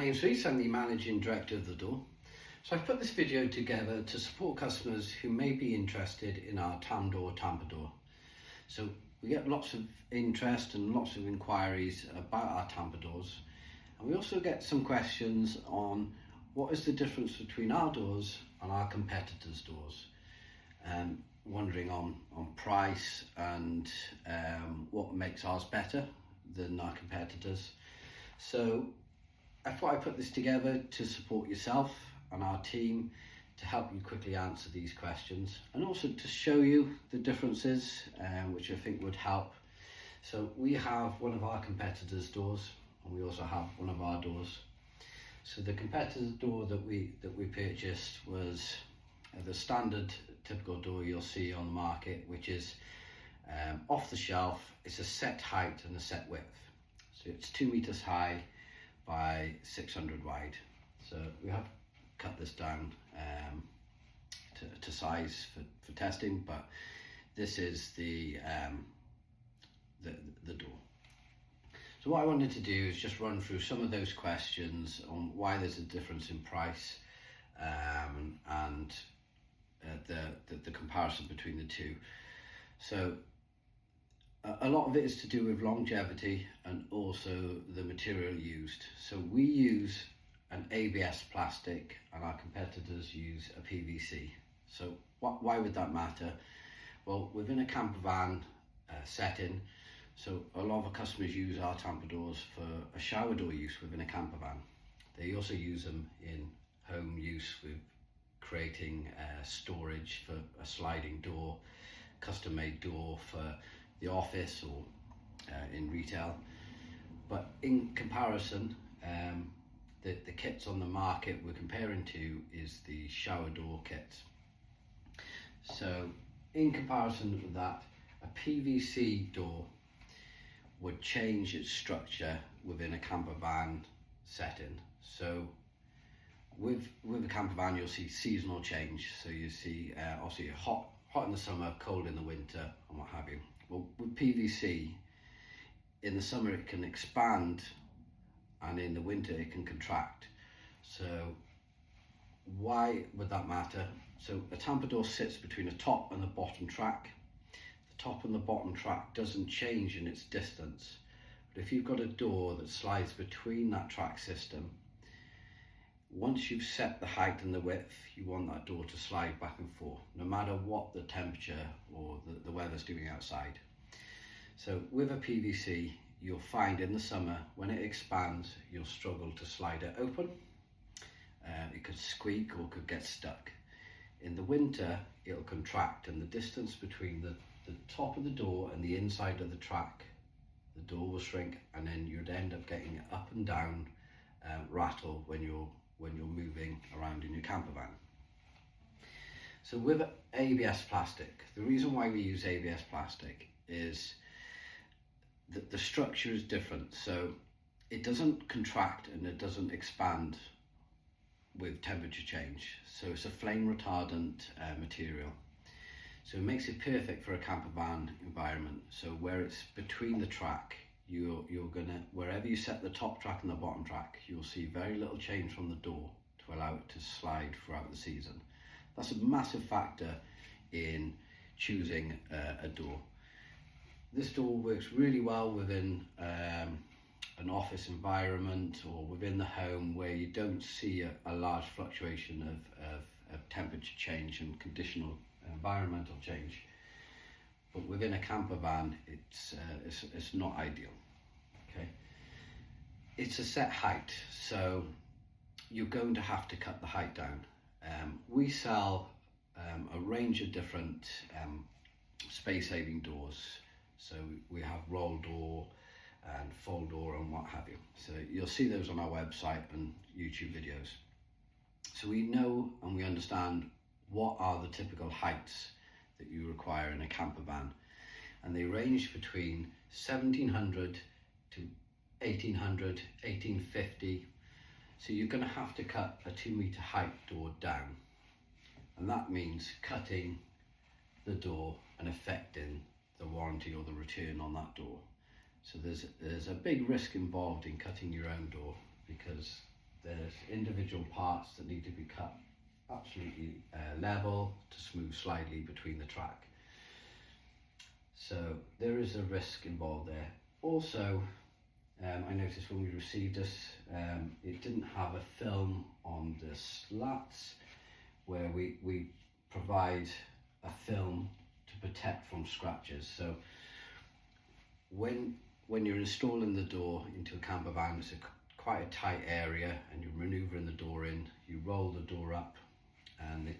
My name's Reece, I'm the Managing Director of The Door. So I've put this video together to support customers who may be interested in our TAMdoûr Tambour door. So we get lots of interest and lots of inquiries about our Tambour doors. And we also get some questions on what is the difference between our doors and our competitors' doors. Wondering on price and what makes ours better than our competitors. So I thought I'd put this together to support yourself and our team to help you quickly answer these questions, and also to show you the differences, which I think would help. So we have one of our competitors' doors, and we also have one of our doors. So the competitor's door that we purchased was the standard typical door you'll see on the market, which is off the shelf. It's a set height and a set width. So it's 2 meters high by 600 wide. So we have cut this down to size for testing, but this is the door. So what I wanted to do is just run through some of those questions on why there's a difference in price and the comparison between the two. So a lot of it is to do with longevity and also the material used. So we use an ABS plastic and our competitors use a PVC. So why would that matter? Well, within a camper van setting, so a lot of our customers use our Tambour doors for a shower door use within a camper van. They also use them in home use with creating storage for a sliding door, custom made door for the office or in retail. But in comparison, the kits on the market we're comparing to is the shower door kit. So in comparison with that, a PVC door would change its structure within a camper van setting. So with a camper van, you'll see seasonal change. So you see obviously hot in the summer, cold in the winter, and what have you. Well, with PVC, in the summer it can expand, and in the winter it can contract. So why would that matter? So a Tambour door sits between the top and the bottom track. The top and the bottom track doesn't change in its distance. But if you've got a door that slides between that track system, once you've set the height and the width, you want that door to slide back and forth, no matter what the temperature or the weather's doing outside. So with a PVC, you'll find in the summer, when it expands, you'll struggle to slide it open. It could squeak or could get stuck. In the winter, it'll contract, and the distance between the top of the door and the inside of the track, the door will shrink, and then you'd end up getting it up and down rattle when you're moving around in your camper van. So with ABS plastic, the reason why we use ABS plastic is that the structure is different. So it doesn't contract and it doesn't expand with temperature change. So it's a flame retardant material. So it makes it perfect for a camper van environment. So where it's between the track, you're gonna, wherever you set the top track and the bottom track, you'll see very little change from the door to allow it to slide throughout the season. That's a massive factor in choosing a door. This door works really well within an office environment or within the home where you don't see a large fluctuation of temperature change and conditional environmental change. But within a camper van, it's not ideal. Okay, it's a set height, so you're going to have to cut the height down. We sell a range of different space-saving doors. So we have roll door and fold door and what have you. So you'll see those on our website and YouTube videos. So we know and we understand what are the typical heights that you require in a camper van, and they range between 1700 to 1800, 1850. So you're going to have to cut a 2 meter height door down, and that means cutting the door and affecting the warranty or the return on that door. So there's a big risk involved in cutting your own door, because individual parts that need to be cut absolutely level to smooth slightly between the track. So there is a risk involved there. Also, I noticed when we received this, it didn't have a film on the slats where we provide a film to protect from scratches. So when you're installing the door into a camper van, it's quite a tight area, and you're manoeuvring the door in, you roll the door up, and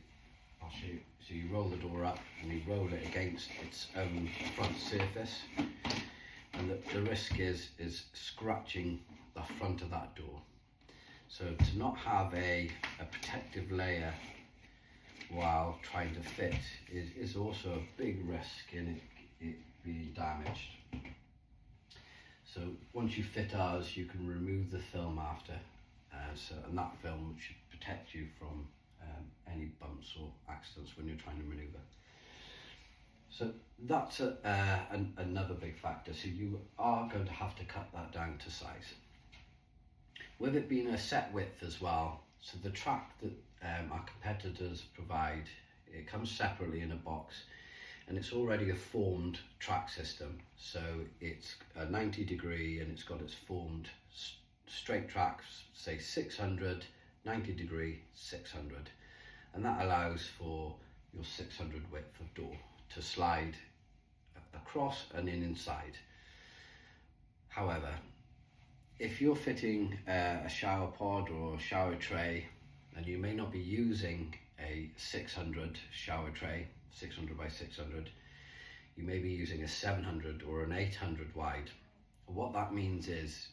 I'll show you. So you roll the door up and you roll it against its own front surface, and the risk is scratching the front of that door. So to not have a protective layer while trying to fit is also a big risk in it being damaged. So once you fit ours, you can remove the film after, and that film should protect you from any bumps or accidents when you're trying to manoeuvre. So that's another big factor. So you are going to have to cut that down to size. With it being a set width as well, so the track that our competitors provide, it comes separately in a box, and it's already a formed track system. So it's a 90 degree, and it's got its formed straight tracks, say 600, 90 degree, 600. And that allows for your 600 width of door to slide across and inside. However, if you're fitting a shower pod or a shower tray, and you may not be using a 600 shower tray, 600 by 600, you may be using a 700 or an 800 wide. What that means is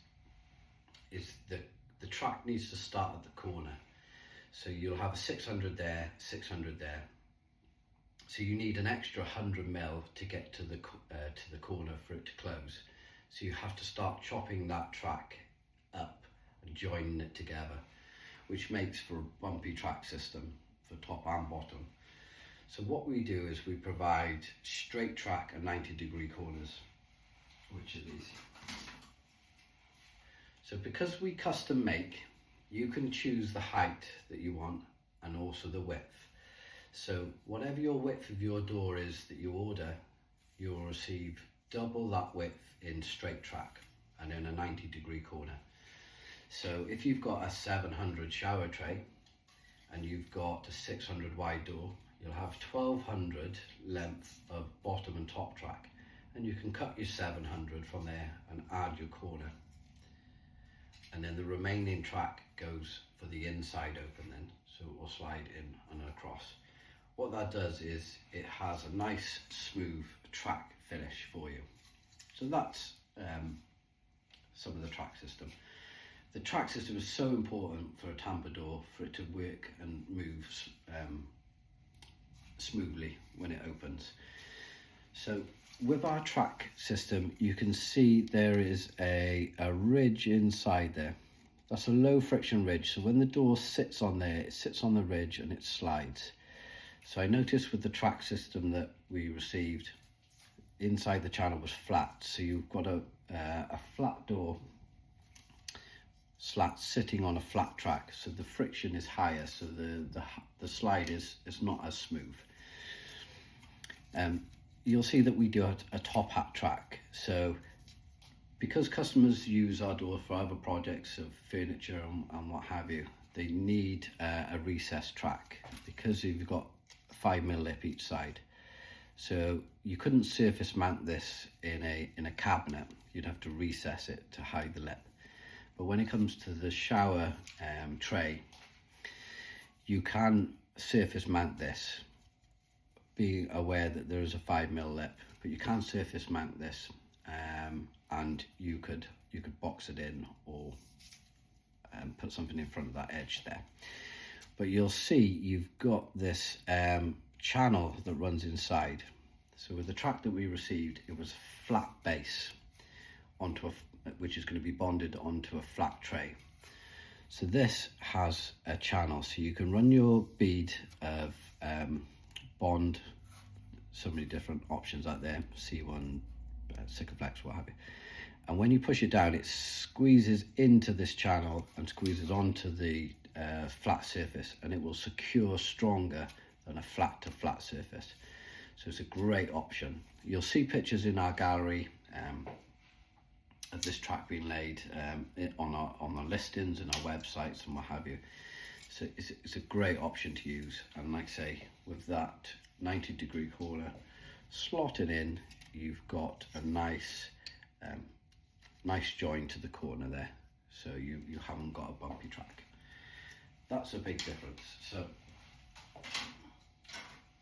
that the track needs to start at the corner. So you'll have a 600 there, 600 there. So you need an extra 100 mil to get to the corner for it to close. So you have to start chopping that track up and joining it together, which makes for a bumpy track system for top and bottom. So what we do is we provide straight track and 90 degree corners, which are these. So because we custom make, you can choose the height that you want and also the width. So whatever your width of your door is that you order, you'll receive double that width in straight track and in a 90 degree corner. So if you've got a 700 shower tray and you've got a 600 wide door, you'll have 1200 length of bottom and top track, and you can cut your 700 from there and add your corner. And then the remaining track goes for the inside open then, so it will slide in and across. What that does is it has a nice smooth track finish for you. So that's some of the track system. The track system is so important for a Tambour door, for it to work and move smoothly when it opens. So with our track system, you can see there is a ridge inside there. That's a low friction ridge. So when the door sits on there, it sits on the ridge and it slides. So I noticed with the track system that we received, inside the channel was flat. So you've got a flat door slat sitting on a flat track. So the friction is higher. So the slide is not as smooth. You'll see that we do a top hat track. So because customers use our door for other projects of furniture and what have you, they need a recessed track because you've got a 5mm lip each side. So you couldn't surface mount this in a cabinet. You'd have to recess it to hide the lip. But when it comes to the shower tray, you can surface mount this, being aware that there is a 5mm lip, but you can surface mount this, and you could box it in or put something in front of that edge there. But you'll see you've got this channel that runs inside. So with the track that we received, it was a flat base which is going to be bonded onto a flat tray. So this has a channel, so you can run your bead of bond, so many different options out there, C1, Sikaflex, what have you. And when you push it down, it squeezes into this channel and squeezes onto the flat surface, and it will secure stronger than a flat to flat surface. So it's a great option. You'll see pictures in our gallery of this track being laid on our listings and our websites and what have you. So it's a great option to use, and like I say, with that 90-degree corner slotted in, you've got a nice join to the corner there, so you haven't got a bumpy track. That's a big difference. So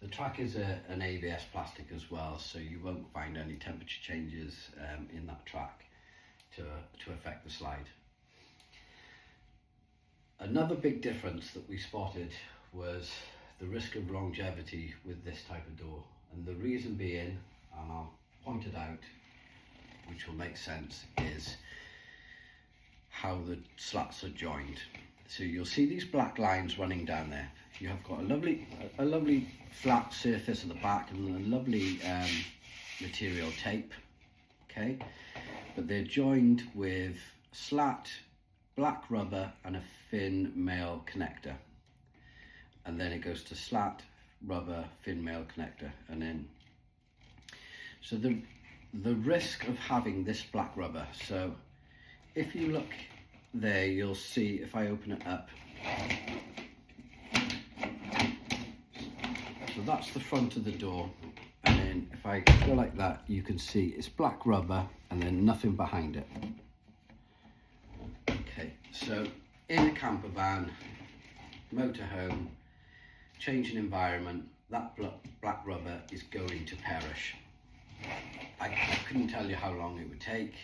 the track is an ABS plastic as well, so you won't find any temperature changes in that track to affect the slide. Another big difference that we spotted was the risk of longevity with this type of door, and the reason being, and I'll point it out, which will make sense, is how the slats are joined. So you'll see these black lines running down there. You have got a lovely flat surface at the back and a lovely material tape, okay? But they're joined with slat, black rubber and a fin male connector. And then it goes to slat, rubber, fin male connector, and then, so the risk of having this black rubber, so if you look there, you'll see, if I open it up, so that's the front of the door, and then if I go like that, you can see it's black rubber and then nothing behind it. Okay, so in a camper van, motorhome, changing environment, that black rubber is going to perish. I couldn't tell you how long it would take.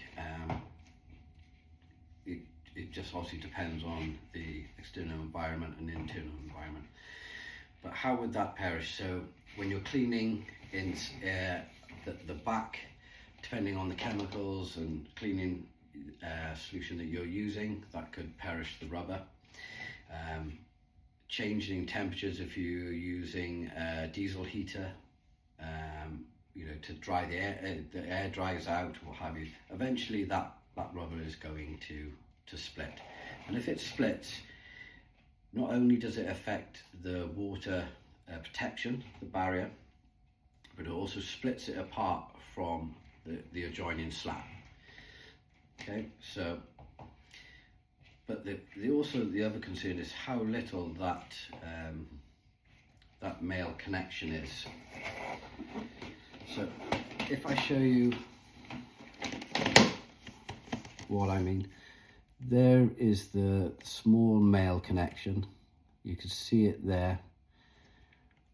It just obviously depends on the external environment and internal environment. But how would that perish? So when you're cleaning in the back, depending on the chemicals and cleaning solution that you're using, that could perish the rubber. Changing temperatures, if you're using a diesel heater, you know, to dry the air dries out, what have you, eventually that rubber is going to split. And if it splits, not only does it affect the water protection, the barrier, but it also splits it apart from the adjoining slab. Okay, so, but the other concern is how little that male connection is. So if I show you what I mean, there is the small male connection, you can see it there,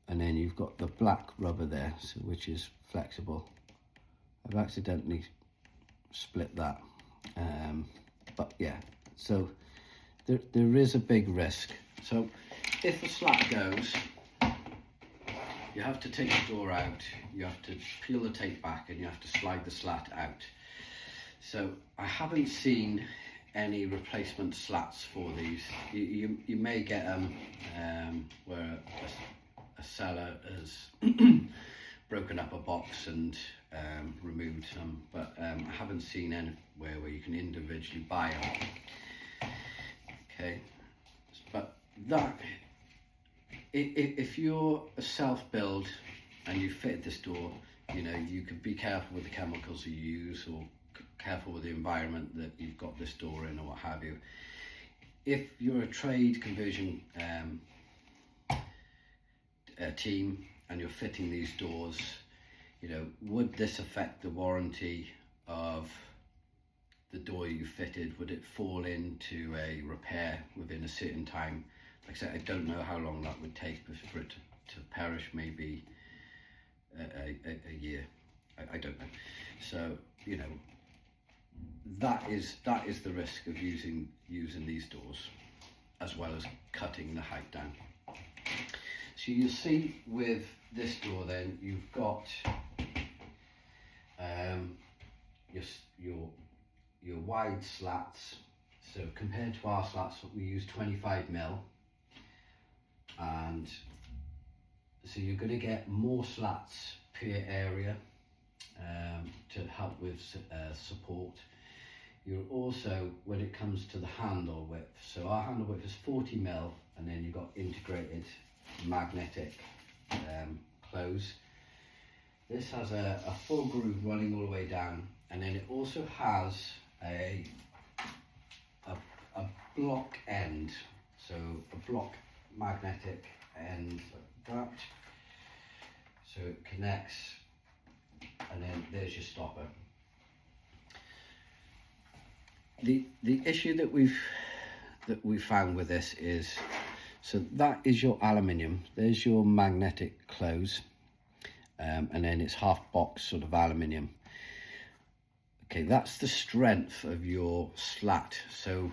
and then you've got the black rubber there, so which is flexible. I've accidentally split that, but yeah, so there is a big risk. So if the slat goes, you have to take the door out, you have to peel the tape back, and you have to slide the slat out. So I haven't seen any replacement slats for these. You may get them where a seller has broken up a box and removed some, but I haven't seen anywhere where you can individually buy them. Okay, but that, if you're a self-build and you fit this door, you know, you could be careful with the chemicals you use, or careful with the environment that you've got this door in, or what have you. If you're a trade conversion team and you're fitting these doors, you know, would this affect the warranty of the door you fitted? Would it fall into a repair within a certain time? Like I said, I don't know how long that would take for it to perish, maybe a year. I don't know. So, you know, that is the risk of using these doors, as well as cutting the height down. So you see with this door, then you've got your wide slats. So compared to our slats, we use 25mm, and so you're going to get more slats per area to help with support. You're also, when it comes to the handle width, so our handle width is 40mm, and then you've got integrated magnetic close. This has a full groove running all the way down, and then it also has a block end, so a block magnetic end like that, so it connects, and then there's your stopper. The issue that we've found with this is, so that is your aluminium, there's your magnetic close, and then it's half box sort of aluminium. Okay, that's the strength of your slat. So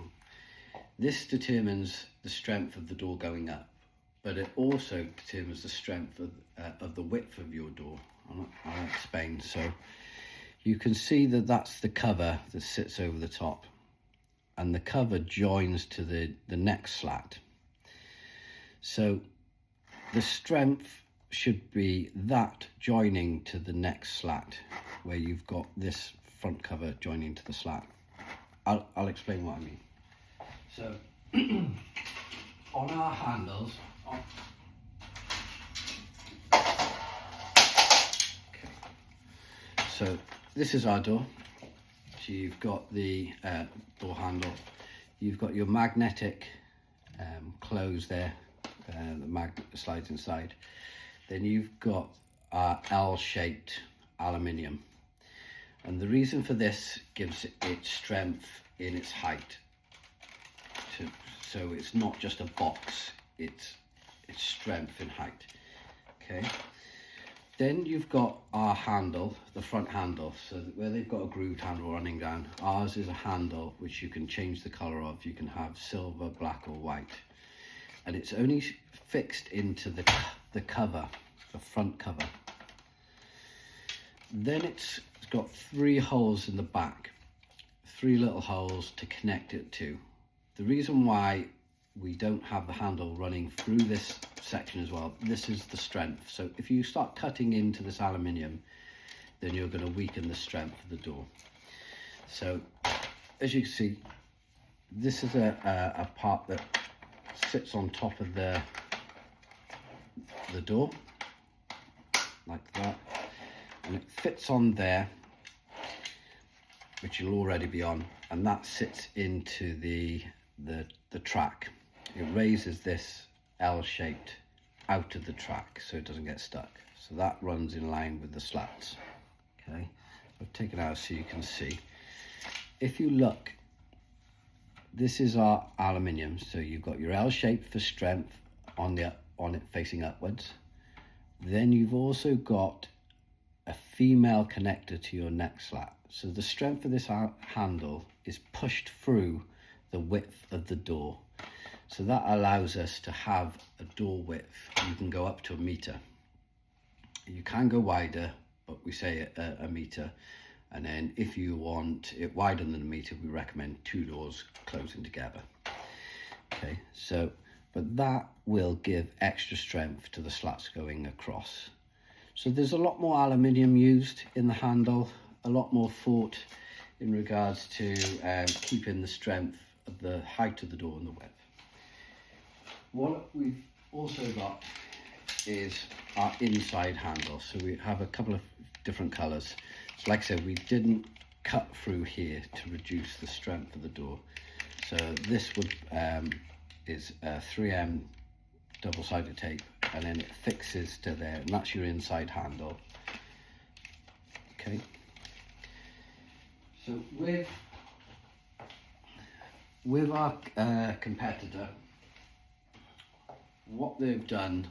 this determines the strength of the door going up, but it also determines the strength of the width of your door. I'll explain. So you can see that that's the cover that sits over the top, and the cover joins to the next slat. So the strength should be that joining to the next slat, where you've got this front cover joining to the slat. I'll explain what I mean. So on our handles, okay. So this is our door. So you've got the door handle, you've got your magnetic close there, the magnet slides inside. Then you've got our L-shaped aluminium, and the reason for this gives it strength in its height. So it's not just a box, it's strength in height. Okay. Then you've got our handle, the front handle, so where they've got a grooved handle running down. Ours is a handle which you can change the colour of. You can have silver, black or white. And it's only fixed into the cover, the front cover. Then it's got 3 holes in the back, 3 little holes to connect it to. The reason why we don't have the handle running through this section as well, this is the strength. So if you start cutting into this aluminium, then you're going to weaken the strength of the door. So as you can see, this is a part that sits on top of the door like that, and it fits on there, which you'll already be on, and that sits into the track. It raises this L-shaped out of the track so it doesn't get stuck. So that runs in line with the slats. Okay, I've taken it out so you can see. If you look, this is our aluminium. So you've got your L-shape for strength on it facing upwards. Then you've also got a female connector to your neck slat. So the strength of this handle is pushed through the width of the door. So that allows us to have a door width. You can go up to 1 meter. You can go wider, but we say a meter. And then if you want it wider than 1 meter, we recommend 2 doors closing together. Okay, so, but that will give extra strength to the slats going across. So there's a lot more aluminium used in the handle, a lot more thought in regards to keeping the strength of the height of the door and the width. What we've also got is our inside handle. So we have a couple of different colours. So like I said, we didn't cut through here to reduce the strength of the door. So this would is 3M double-sided tape, and then it fixes to there, and that's your inside handle. Okay. So with our competitor, what they've done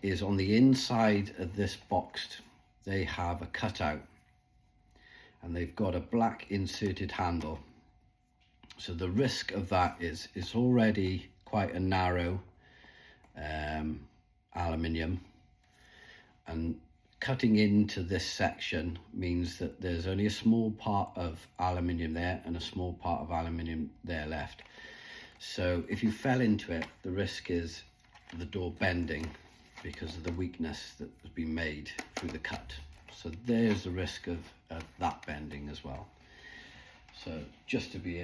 is on the inside of this box, they have a cutout, and they've got a black inserted handle. So the risk of that is it's already quite a narrow aluminium, and cutting into this section means that there's only a small part of aluminium there and a small part of aluminium there left. So if you fell into it, the risk is the door bending because of the weakness that has been made through the cut. So there's the risk of that bending as well. So just to be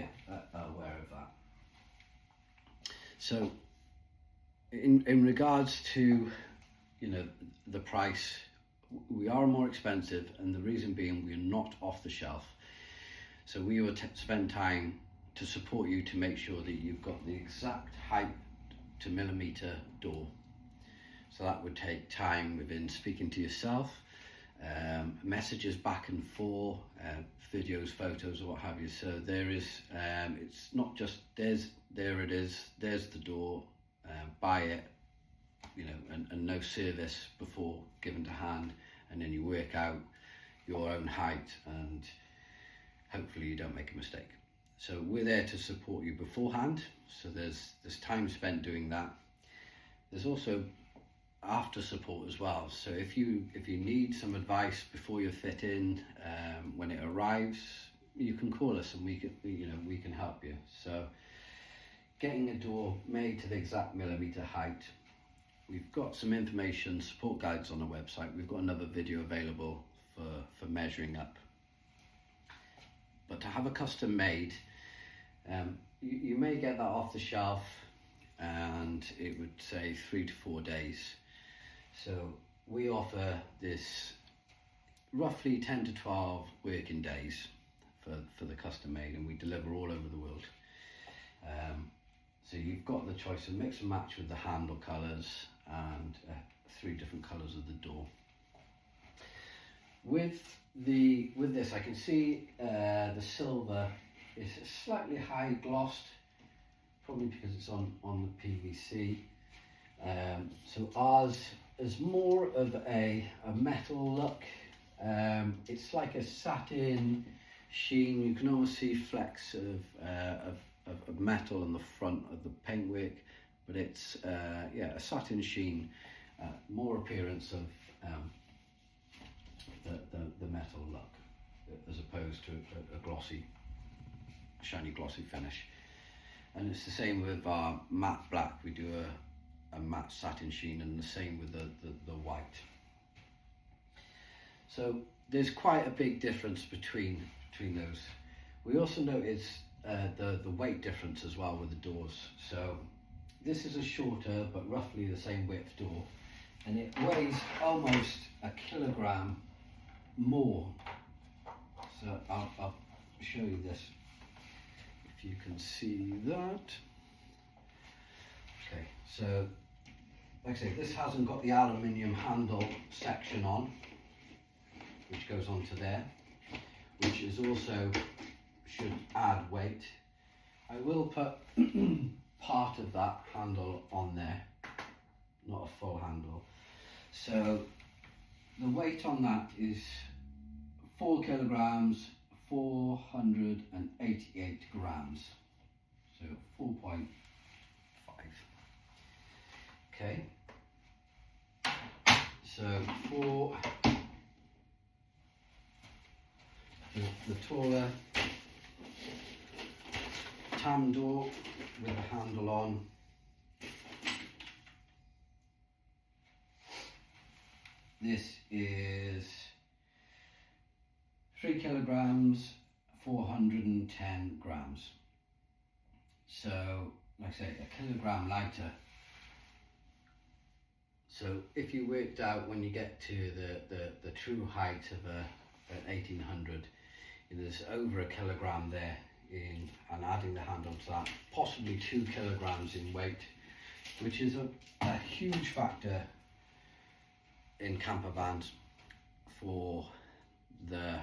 aware of that. So in regards to, you know, the price, we are more expensive, and the reason being we're not off the shelf. So we will spend time to support you to make sure that you've got the exact height to millimeter door. So that would take time within speaking to yourself, messages back and forth, videos, photos, or what have you. So there is, it's not just there it is, there's the door, buy it, you know, and no service before given to hand, and then you work out your own height, and hopefully you don't make a mistake. So we're there to support you beforehand. So there's time spent doing that. There's also after support as well. So if you need some advice before you fit in, when it arrives, you can call us and we can help you. So getting a door made to the exact millimeter height. We've got some information, support guides on the website. We've got another video available for measuring up. But to have a custom made, you may get that off the shelf and it would say 3 to 4 days. So we offer this roughly 10 to 12 working days for the custom made, and we deliver all over the world. So you've got the choice of mix and match with the handle colours and 3 different colours of the door. With this, I can see the silver is slightly high glossed, probably because it's on the PVC. So ours is more of a metal look. It's like a satin sheen. You can almost see flecks of metal on the front of the paintwork, but it's a satin sheen, more appearance of the metal look as opposed to a glossy, shiny glossy finish. And it's the same with our matte black. We do a matte satin sheen, and the same with the white. So there's quite a big difference between those. We also notice the weight difference as well with the doors. So this is a shorter but roughly the same width door, and it weighs almost a kilogram more. So I'll show you this, if you can see that. Okay, so like I say, this hasn't got the aluminium handle section on, which goes onto there, which is also should add weight. I will put part of that handle on there, not a full handle. So the weight on that is 4 kilograms, 488 grams. So 4.5. Okay. So for the taller TAMdoûr with a handle on, this is 3 kilograms, 410 grams. So, like I say, a kilogram lighter. So if you worked out when you get to the true height of an 1800, there's over a kilogram there and adding the handle to that, possibly 2 kilograms in weight, which is a huge factor in camper vans for the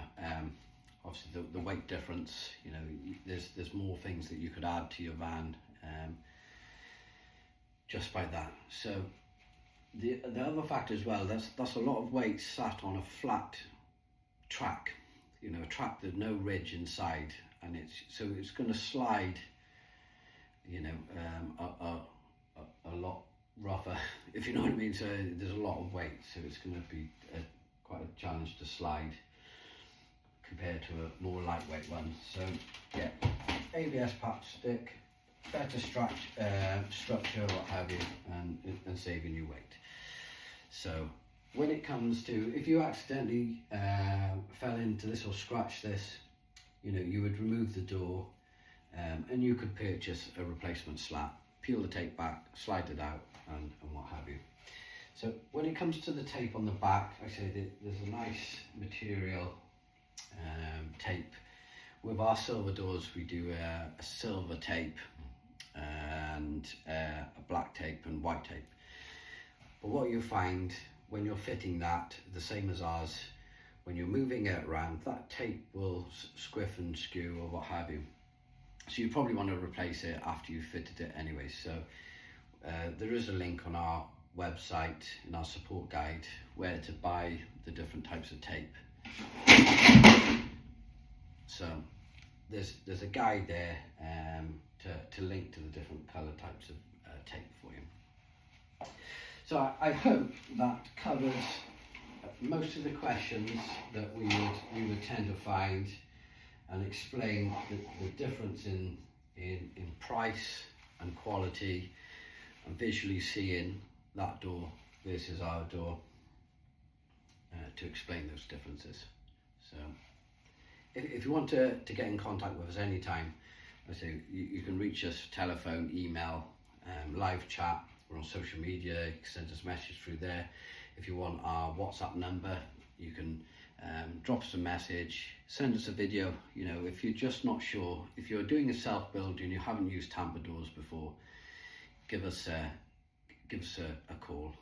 obviously the weight difference. You know, there's more things that you could add to your van just by that. So the other factor as well, that's a lot of weight sat on a flat track, you know, a track with no ridge inside, and it's going to slide, you know, a lot rougher, if you know what I mean. So there's a lot of weight, so it's going to be quite a challenge to slide compared to a more lightweight one. So yeah, ABS patch stick, better structure, what have you, and saving you weight. So when it comes to, if you accidentally fell into this or scratched this, you know, you would remove the door, and you could purchase a replacement slat, peel the tape back, slide it out, and what have you. So when it comes to the tape on the back, I say that there's a nice material tape. With our silver doors, we do a silver tape and a black tape and white tape. But what you find when you're fitting that, the same as ours, when you're moving it around, that tape will squiff and skew or what have you. So you probably want to replace it after you've fitted it anyway. So there is a link on our website in our support guide where to buy the different types of tape. So there's a guide there to link to the different colour types of tape for you. So I hope that covers most of the questions that we would tend to find, and explain the difference in price and quality, and visually seeing that door versus our door, to explain those differences. So if you want to get in contact with us anytime, I say you can reach us telephone, email, live chat. We're on social media. You can send us a message through there. If you want our WhatsApp number, you can drop us a message, send us a video. You know, if you're just not sure, if you're doing a self-build and you haven't used Tambour doors before, give us a call,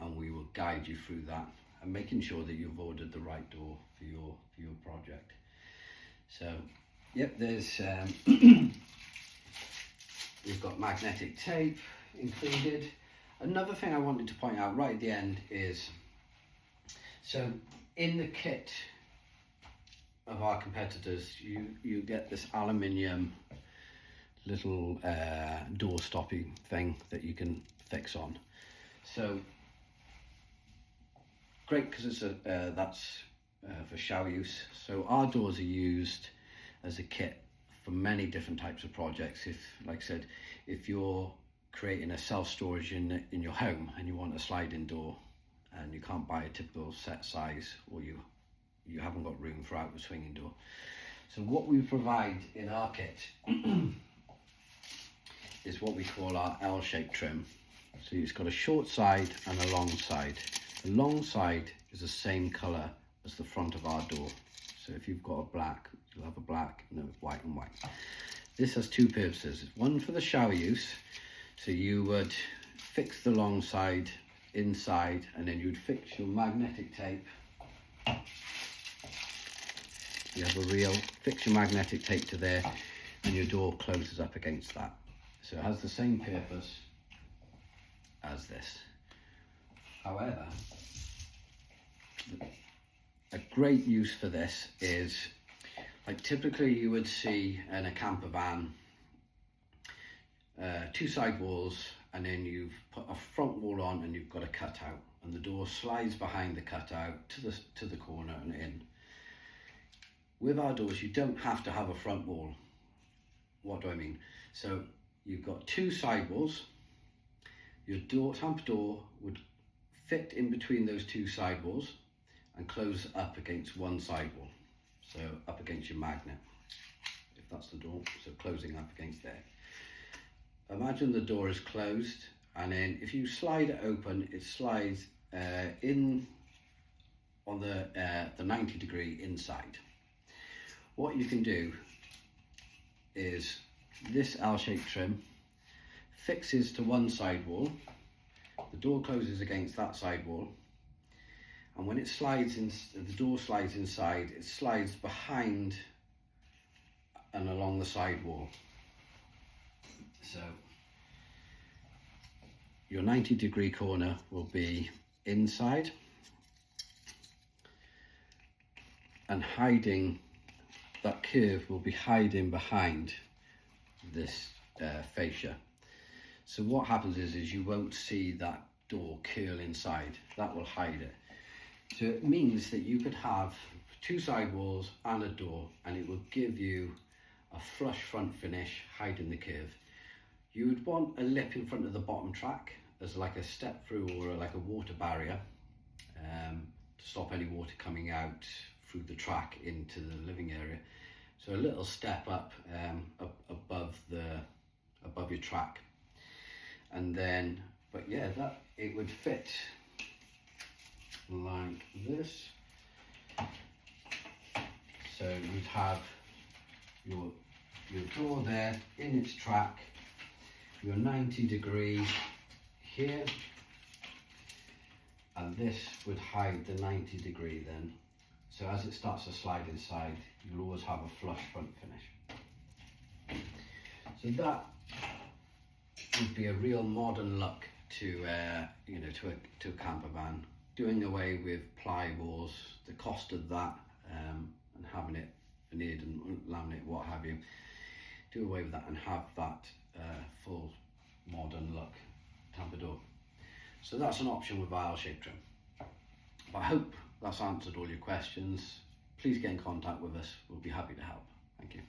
and we will guide you through that, and making sure that you've ordered the right door for your project. So, yep, there's we've got magnetic tape included. Another thing I wanted to point out right at the end is, so in the kit of our competitors, you get this aluminium little door stopping thing that you can fix on. So great, because it's that's for shower use. So our doors are used as a kit for many different types of projects. If, like I said, if you're creating a self-storage in your home and you want a sliding door and you can't buy a typical set size, or you haven't got room for out the swinging door, so what we provide in our kit is what we call our L-shaped trim. So it's got a short side and a long side. The long side is the same colour as the front of our door. So if you've got a black, you'll have a black, no, white and white. This has two purposes. One for the shower use. So you would fix the long side inside, and then you'd fix your magnetic tape. You have a reel, fix your magnetic tape to there, and your door closes up against that. So it has the same purpose as this. However, a great use for this is, like typically you would see in a camper van, two side walls, and then you've put a front wall on and you've got a cutout, and the door slides behind the cutout to the corner and in. With our doors, you don't have to have a front wall. What do I mean? So you've got two side walls. Your Tambour door would fit in between those two side walls and close up against one side wall, so up against your magnet, if that's the door, so closing up against there. Imagine the door is closed, and then if you slide it open, it slides in on the 90 degree inside. What you can do is this L-shaped trim fixes to one side wall, the door closes against that side wall, and when it slides in, the door slides inside, it slides behind and along the side wall. So your 90 degree corner will be inside, and hiding, that curve will be hiding behind this fascia. So what happens is you won't see that door curl inside, that will hide it. So it means that you could have two side walls and a door, and it will give you a flush front finish hiding the curve. You would want a lip in front of the bottom track as like a step through, or like a water barrier, to stop any water coming out through the track into the living area. So a little step up, above your track, and then, but yeah, that it would fit like this. So you'd have your door there in its track, your 90-degree here, and this would hide the 90-degree then. So as it starts to slide inside, you'll always have a flush front finish. So that would be a real modern look to you know, to a camper van. Doing away with ply walls, the cost of that, and having it veneered and laminate, what have you. Do away with that and have that full modern look Tambour. So that's an option with aisle-shaped trim. But I hope that's answered all your questions. Please get in contact with us. We'll be happy to help. Thank you.